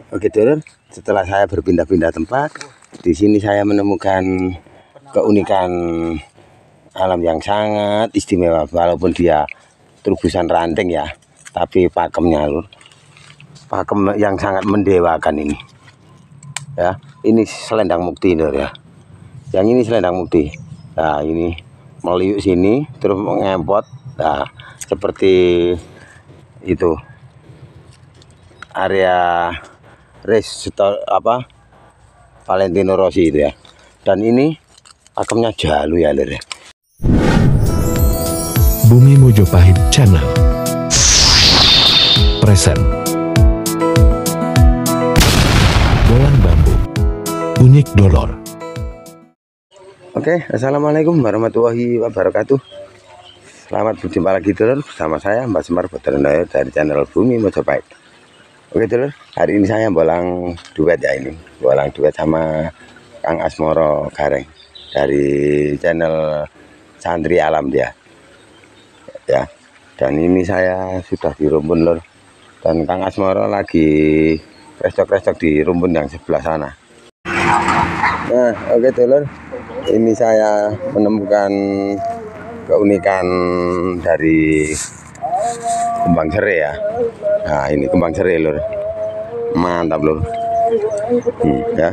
Oke dulur, setelah saya berpindah-pindah tempat, di sini saya menemukan keunikan alam yang sangat istimewa. Walaupun dia terubusan ranting ya, tapi pakemnya lur, pakem yang sangat mendewakan ini. Ya, ini selendang mukti lur ya. Yang ini selendang mukti. Nah ini meliuk sini, terus mengempot. Nah seperti itu area Valentino Rossi itu ya. Dan ini pakemnya jalu ya lur ya. Bumi Mojopahit Channel present bolang bambu unik dolor. Oke, assalamualaikum warahmatullahi wabarakatuh. Selamat berjumpa lagi dulur bersama saya Mbak Semar Badrandoyo dari channel Bumi Mojopahit. Oke dulur, hari ini saya bolang duet ya, ini bolang duet sama Kang Asmoro Gareng dari channel Santri Alam dia ya. Dan ini saya sudah di rumpun lur, dan Kang Asmoro lagi restok-restok di rumpun yang sebelah sana. Nah oke dulur, ini saya menemukan keunikan dari kembang serai ya. Nah ini kembang serai lur, mantap lur. Ya,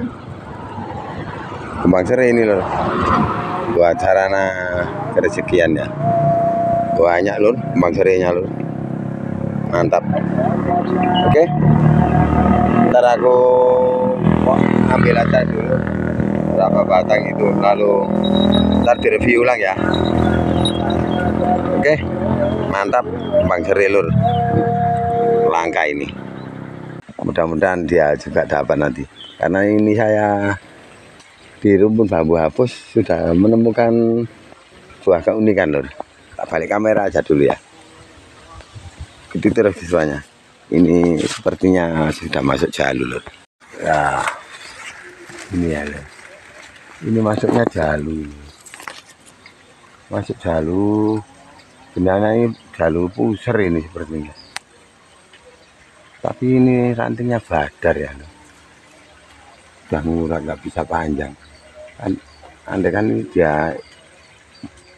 kembang serai ini lur buat sarana kerezekian ya. Banyak lur kembang serainya lur, mantap. Oke, ntar aku ambil aja dulu berapa batang itu, lalu ntar direview ulang ya. Oke, mantap kembang serai lur, langka ini. Mudah-mudahan dia juga dapat nanti, karena ini saya di rumpun bambu hapus sudah menemukan buah keunikan lur. Tak balik kamera aja dulu ya. Gitu terus siswanya. Ini sepertinya sudah masuk jalu lur. Ya, ini ya lur. Ini masuknya jalu. Masuk jalu. Sebenarnya ini jalu pusar ini sepertinya. Tapi ini rantingnya badar ya lur. Sudah ngurat, nggak bisa panjang. Andai kan ini dia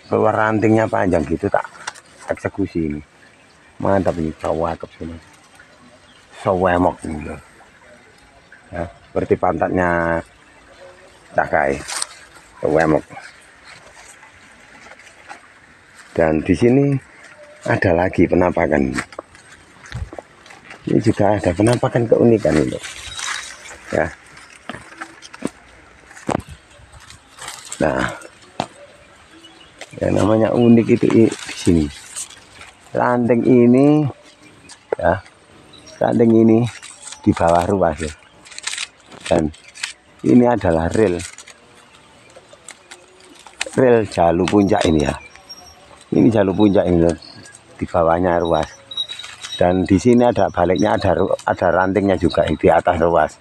keluar rantingnya panjang gitu, tak eksekusi ini. Mantap ini, cakep sini. Sewemok ini loh. Ya, seperti pantatnya cakai. Sewemok. Dan di sini ada lagi penampakan. Ini juga ada penampakan keunikan ini. Ya. Nah, yang namanya unik itu di sini. Ranting ini ya, ranting ini di bawah ruas ya. Dan ini adalah rel jalur puncak ini ya. Ini jalur puncak ini loh, di bawahnya ruas. Dan di sini ada baliknya, ada rantingnya juga di atas ruas.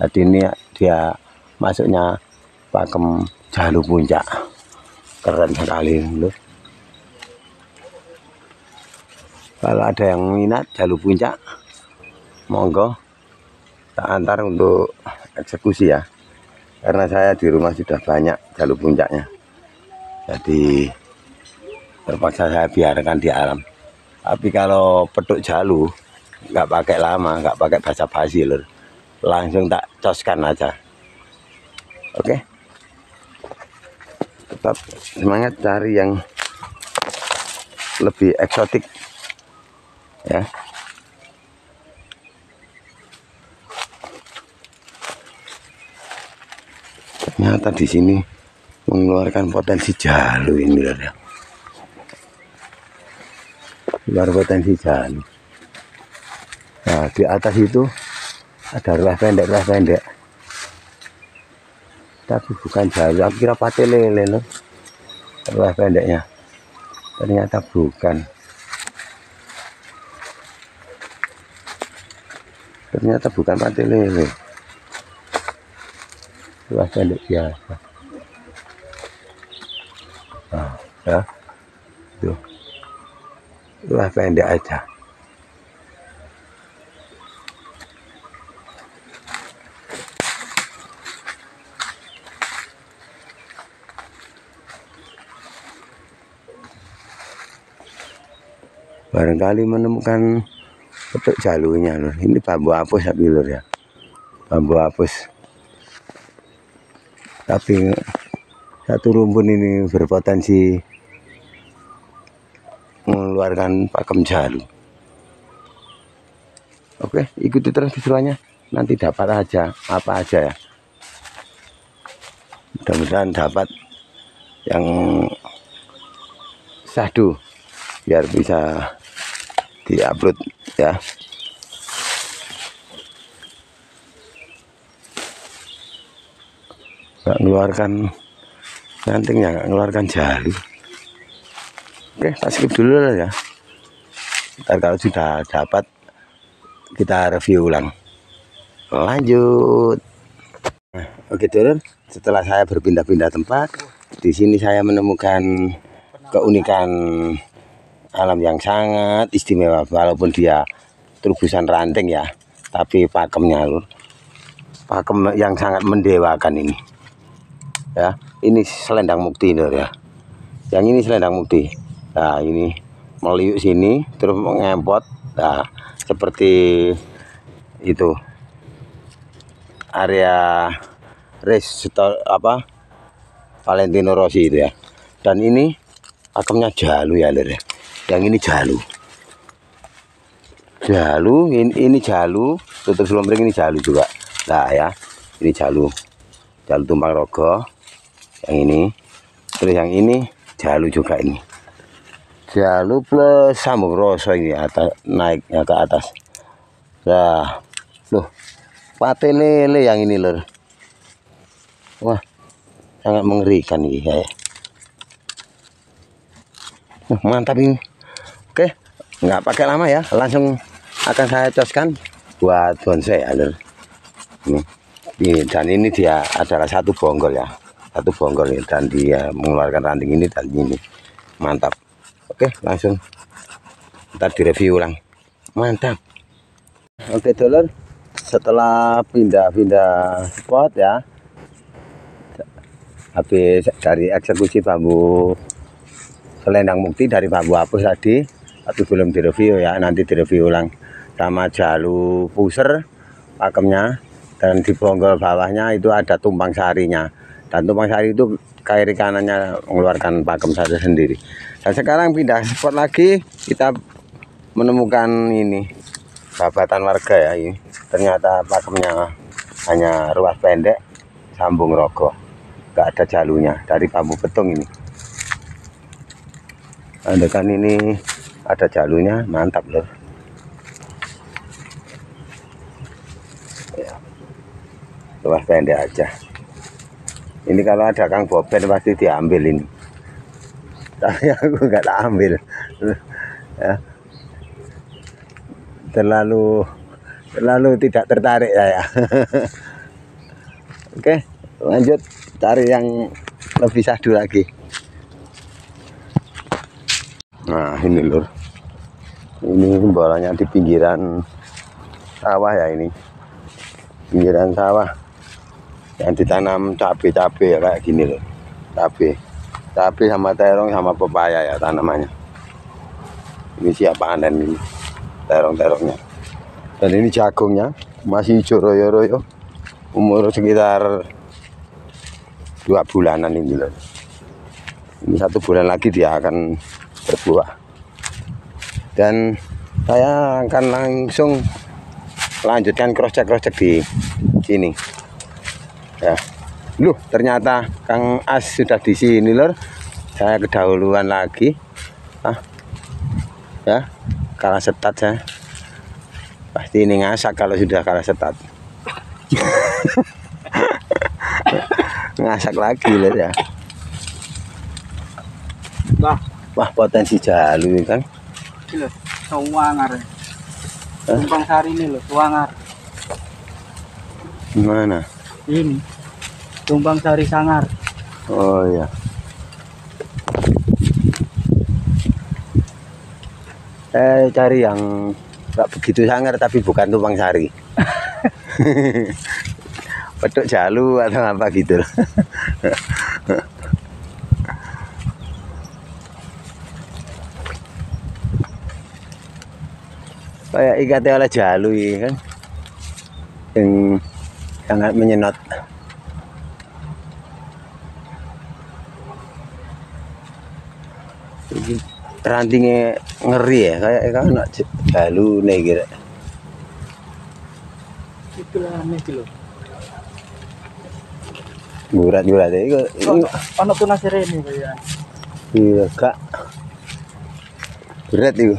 Jadi ini dia masuknya pakem jalur puncak. Keren sekali loh. Kalau ada yang minat jalur puncak, monggo tak antar untuk eksekusi ya. Karena saya di rumah sudah banyak jalur puncaknya. Jadi terpaksa saya biarkan di alam. Tapi kalau petuk jalur nggak pakai lama, nggak pakai basa-basi lur. Langsung tak coskan aja. Oke. Tetap semangat cari yang lebih eksotik ya. Ternyata di sini mengeluarkan potensi jalu ini loh ya. Luar potensi jalu. Nah di atas itu ada ruas pendek, tapi bukan jalu. Aku kira pate lele loh, ruas pendeknya. Ternyata bukan. Ternyata bukan pate lele, ruas pendek biasa. Nah, ya, tuh, ruas pendek aja. barangkali menemukan petuk jalunya lur. Ini bambu apus tapi lur ya, bambu apus. Tapi satu rumpun ini berpotensi mengeluarkan pakem jalu. Oke, ikuti terus keseruannya, nanti dapat aja apa aja ya. Mudah-mudahan dapat yang sahdu biar bisa diupload ya. Nggak ngeluarkan rantingnya, nggak ngeluarkan jalu. Oke, tak skip dulu lah ya. Ntar kalau sudah dapat kita review ulang. Lanjut. Nah, oke dulur, setelah saya berpindah-pindah tempat, di sini saya menemukan keunikan alam yang sangat istimewa. Walaupun dia terubusan ranting ya, tapi pakemnya lur, pakem yang sangat mendewakan ini. Ya, ini selendang mukti lur ya. Yang ini selendang mukti. Nah, ini meliuk sini terus mengempot. Nah, seperti itu area race apa Valentino Rossi itu ya. Dan ini pakemnya jalu ya lur ya. Yang ini jalu, ini jalu, tutup selombring ini jalu juga. Nah ya, ini jalu tumpang rogo. Yang ini, terus yang ini jalu juga ini. Jalu plus sambung roso ini atas, naiknya ke atas. Nah, loh, pate lele yang ini lur. Wah, sangat mengerikan ini ya. Mantap ini. Oke, nggak pakai lama ya, langsung akan saya coskan buat bonsai ya lur. Ini dan ini dia adalah satu bonggol ya, satu bonggol ya, dan dia mengeluarkan ranting ini dan ini mantap. Oke, langsung ntar direview ulang. Mantap. Oke dulur, setelah pindah-pindah spot ya, habis dari eksekusi bambu selendang mukti dari bambu apus tadi, tapi belum direview ya, nanti direview ulang. Sama jalu puser pakemnya, dan di bonggol bawahnya itu ada tumpang sarinya, dan tumpang sari itu kiri kanannya mengeluarkan pakem saja sendiri. Dan sekarang pindah spot lagi, kita menemukan ini babatan warga ya. Ini ternyata pakemnya hanya ruas pendek sambung rogo, nggak ada jalunya, dari bambu petung ini. Andekan ini ada jalunya, mantap loh ya. Ruas pendek aja ini, kalau ada Kang Boben pasti diambil ini, tapi aku nggak tak ambil ya. Terlalu tidak tertarik saya. Oke, lanjut cari yang lebih sahdu lagi. Nah ini lur, ini bolanya di pinggiran sawah ya, ini pinggiran sawah yang ditanam cabai ya, kayak gini loh, cabai sama terong sama pepaya ya tanamannya. Ini siap panen ini terong-terongnya, dan ini jagungnya masih hijau royo-royo, umur sekitar 2 bulanan ini loh. Ini 1 bulan lagi dia akan berbuah, dan saya akan langsung lanjutkan cross check di sini ya. Loh, ternyata Kang As sudah di sini lor, saya kedahuluan lagi ya, kalah setat saya. Pasti ini ngasak kalau sudah kalah setat. Ngasak lagi lor ya. Wah, potensi jalu ini kan. Ini loh, Suwangar. Tumpang sari ini loh, Suwangar. Mana? Ini. Tumpang sari sangar. Oh iya. Cari yang nggak begitu sangar tapi bukan tumpang sari. Petuk jalu atau apa gitu. Kayak ikatnya oleh jalu ini kan. Yang sangat menyenot. Ini rantingnya ngeri ya, kayak anak jalu nih kira. Itulah aneh gitu loh. Gurat-gurat ya. Ono tuna serene kaya. Iya kak. Berat itu.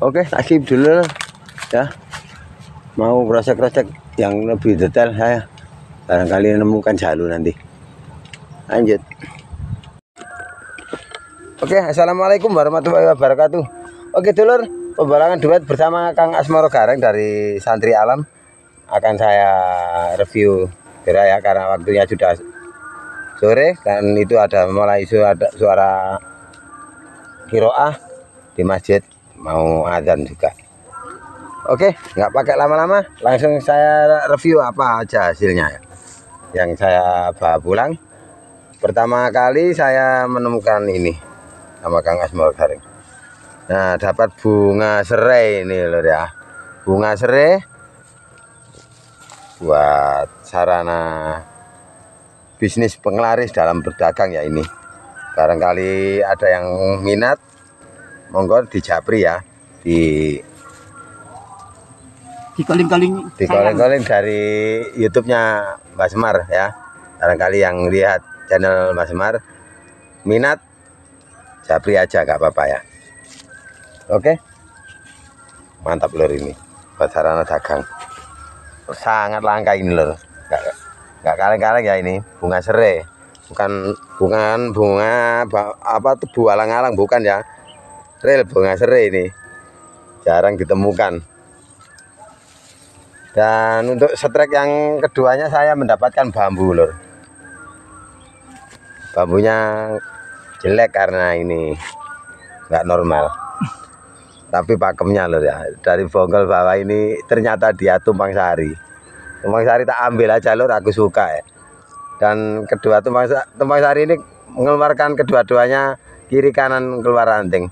Oke, tak skip dulu ya. Mau cross-check yang lebih detail saya barangkali menemukan jalur nanti. Lanjut. Oke, assalamualaikum warahmatullahi wabarakatuh. Oke dulur, pembalangan duet bersama Kang Asmoro Gareng dari Santri Alam akan saya review ya, karena waktunya sudah sore dan itu ada mulai ada suara kiroah di masjid mau azan juga. Oke, nggak pakai lama-lama, langsung saya review apa aja hasilnya yang saya bawa pulang. Pertama kali saya menemukan ini sama Kang Asmoro Gareng. Nah, dapat bunga serai ini lho ya. Bunga serai buat sarana bisnis penglaris dalam berdagang ya ini. Barangkali ada yang minat, monggo dijapri ya. Dikoling-koling dari YouTube-nya Mas Semar ya. Barangkali yang lihat channel Mas Semar minat, japri aja gak apa-apa ya. Oke, mantap lor ini buat sarana dagang. Sangat langka ini lor, nggak kaleng-kaleng ya ini. Bunga serai, bukan bunga apa tuh bualang-alang, bukan ya. Real bunga serai ini, jarang ditemukan. Dan untuk strike yang keduanya saya mendapatkan bambu lor. Bambunya jelek karena ini nggak normal. Tapi pakemnya lor ya, dari bonggol bawah ini ternyata dia tumpang sari. Tumpang sari tak ambil aja lor, aku suka ya. Dan kedua tumpang sari ini mengeluarkan kedua-duanya kiri kanan keluar ranting.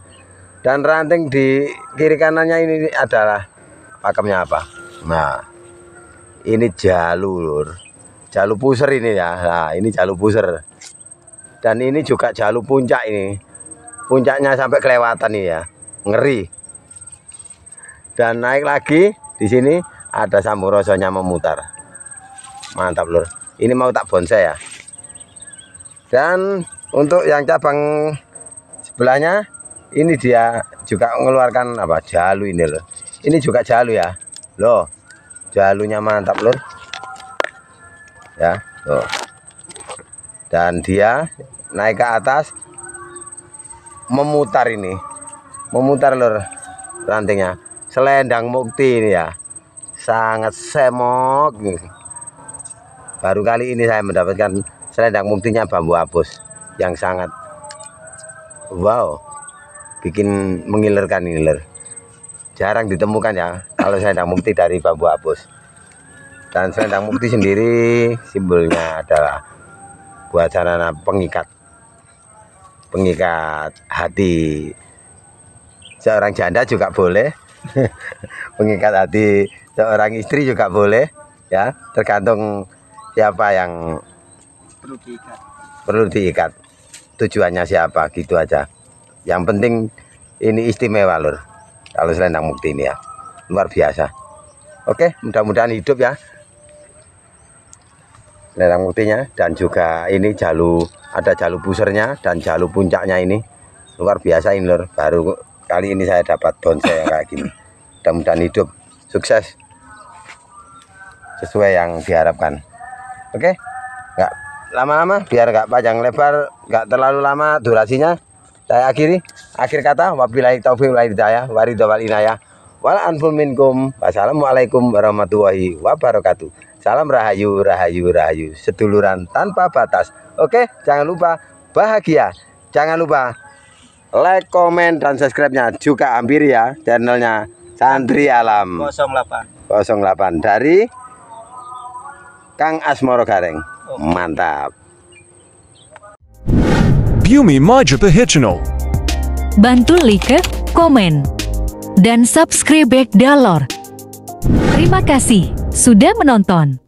Dan ranting di kiri kanannya ini adalah pakemnya apa? Nah, ini jalu lur, jalu puser ini ya. Nah, ini jalu puser. Dan ini juga jalu puncak ini, puncaknya sampai kelewatan nih ya, ngeri. Dan naik lagi di sini ada samburosonya memutar, mantap lur. Ini mau tak bonsai ya. Dan untuk yang cabang sebelahnya ini dia juga mengeluarkan apa, jalu ini loh. Ini juga jalu ya, loh. Jalunya mantap lur, ya. Loh. Dan dia naik ke atas, memutar ini, memutar lur rantingnya. Selendang mukti ini ya, sangat semok. Baru kali ini saya mendapatkan selendang muktinya bambu apus yang sangat wow, bikin mengilerkan ini lur. Jarang ditemukan ya kalau selendang mukti dari bambu apus. Dan selendang mukti sendiri simbolnya adalah buat sarana pengikat hati seorang janda juga boleh. Pengikat hati seorang istri juga boleh ya, tergantung siapa yang perlu diikat, tujuannya siapa, gitu aja. Yang penting ini istimewa lur, kalau selendang mukti ini ya, luar biasa. Oke, mudah-mudahan hidup ya selendang muktinya. Dan juga ini jalu, ada jalu pusernya dan jalu puncaknya ini luar biasa ini lur. Baru kali ini saya dapat bonsai yang kayak gini. Mudah-mudahan hidup sukses sesuai yang diharapkan. Oke, nggak lama-lama, biar nggak panjang lebar, nggak terlalu lama durasinya, saya akhiri. Akhir kata, wabillahi taufiq wal hidayah, waridho wal inayah, wal anful minkum. Wassalamualaikum warahmatullahi wabarakatuh. Salam rahayu, rahayu, rahayu, seduluran tanpa batas. Oke, jangan lupa bahagia, jangan lupa like, komen, dan subscribe-nya juga hampir ya channelnya Santri Alam 08 dari Kang Asmoro Gareng. Mantap. Bumi Majapahit Channel. Bantu like, komen, dan subscribe Dalor. Terima kasih sudah menonton.